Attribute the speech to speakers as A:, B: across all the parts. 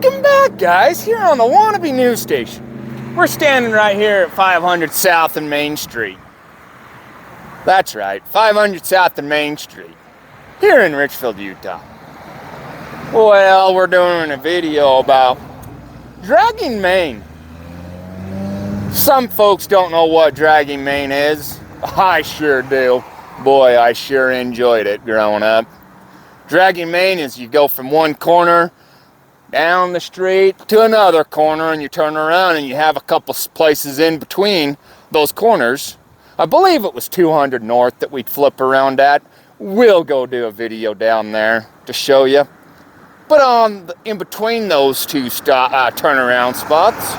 A: Welcome back, guys, here on the Wannabe News Station. We're standing right here at 500 South and Main Street. That's right, 500 South and Main Street, here in Richfield, Utah. Well, we're doing a video about dragging Main. Some folks don't know what dragging Main is. I sure do. Boy, I sure enjoyed it growing up. Dragging Main is you go from one corner down the street to another corner, and you turn around and you have a couple places in between those corners. I believe it was 200 North that we'd flip around at. We'll go do a video down there to show you. But in between those two turnaround spots,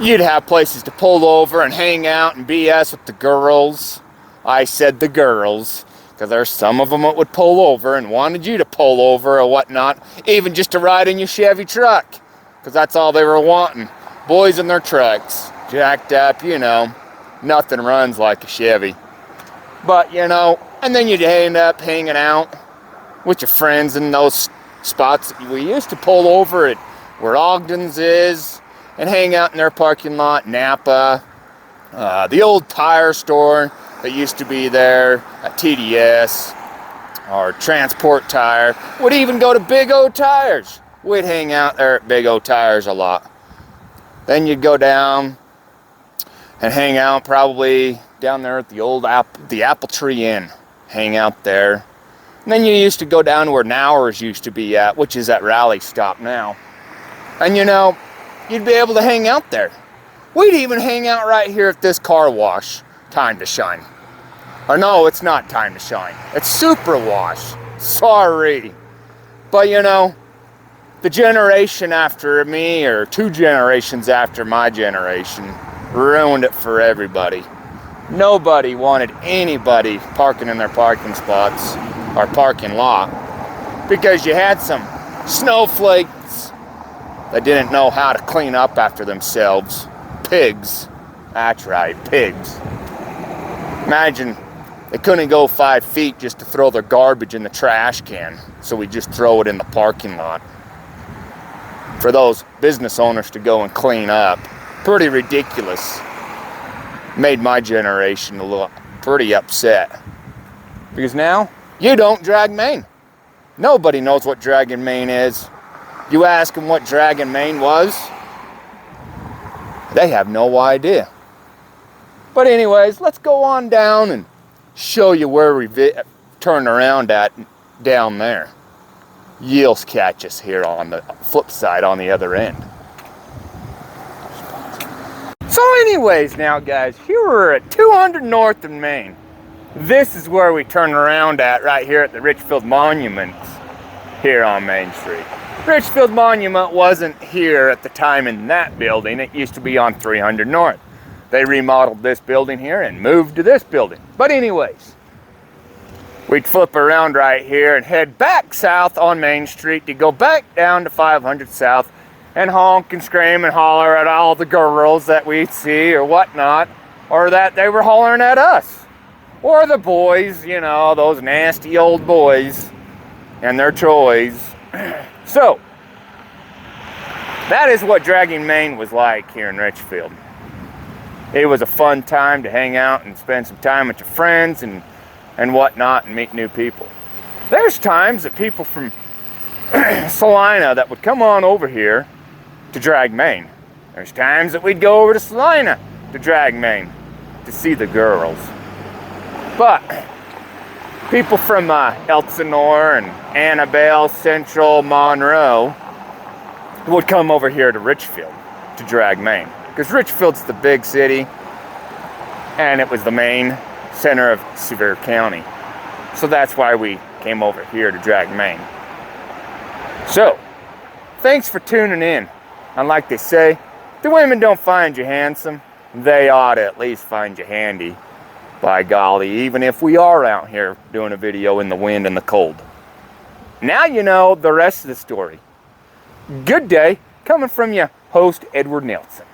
A: you'd have places to pull over and hang out and BS with the girls. I said the girls, because there's some of them that would pull over and wanted you to pull over or whatnot, even just to ride in your Chevy truck, because that's all they were wanting. Boys in their trucks, jacked up, you know, nothing runs like a Chevy. But, you know, and then you'd end up hanging out with your friends in those spots that we used to pull over at where Ogden's is and hang out in their parking lot, Napa, the old tire store that used to be there, a TDS, or Transport Tire. Would even go to Big O Tires. We'd hang out there at Big O Tires a lot. Then you'd go down and hang out probably down there at the Apple Tree Inn. Hang out there. And then you used to go down to where Nowers used to be at, which is at Rally Stop now. And you know, you'd be able to hang out there. We'd even hang out right here at this car wash, Time to Shine. Or no, it's not Time to Shine. It's Super Wash. Sorry. But you know, the generation after me, or 2 generations after my generation, ruined it for everybody. Nobody wanted anybody parking in their parking spots or parking lot, because you had some snowflakes that didn't know how to clean up after themselves. Pigs. That's right, pigs. Imagine they couldn't go 5 feet just to throw their garbage in the trash can, so we just throw it in the parking lot. For those business owners to go and clean up. Pretty ridiculous. Made my generation a little pretty upset. Because now, you don't drag Main. Nobody knows what dragging Main is. You ask them what dragging Main was, they have no idea. But anyways, let's go on down and show you where we turn around at down there. You'll catch us here on the flip side on the other end. So anyways now guys, here we're at 200 North and Main. This is where we turn around at right here at the Richfield Monument here on Main Street. Richfield Monument wasn't here at the time in that building. It used to be on 300 North. They remodeled this building here and moved to this building. But anyways, we'd flip around right here and head back south on Main Street to go back down to 500 South and honk and scream and holler at all the girls that we'd see or whatnot, or that they were hollering at us. Or the boys, you know, those nasty old boys and their toys. So, that is what dragging Main was like here in Richfield. It was a fun time to hang out and spend some time with your friends and whatnot and meet new people. There's times that people from Salina that would come on over here to drag Main. There's times that we'd go over to Salina to drag Main to see the girls. But people from Elsinore and Annabelle, Central, Monroe would come over here to Richfield to drag Main. Because Richfield's the big city, and it was the main center of Sevier County. So that's why we came over here to drag Main. So, thanks for tuning in. And like they say, the women don't find you handsome, they ought to at least find you handy. By golly, even if we are out here doing a video in the wind and the cold. Now you know the rest of the story. Good day, coming from your host, Edward Nelson.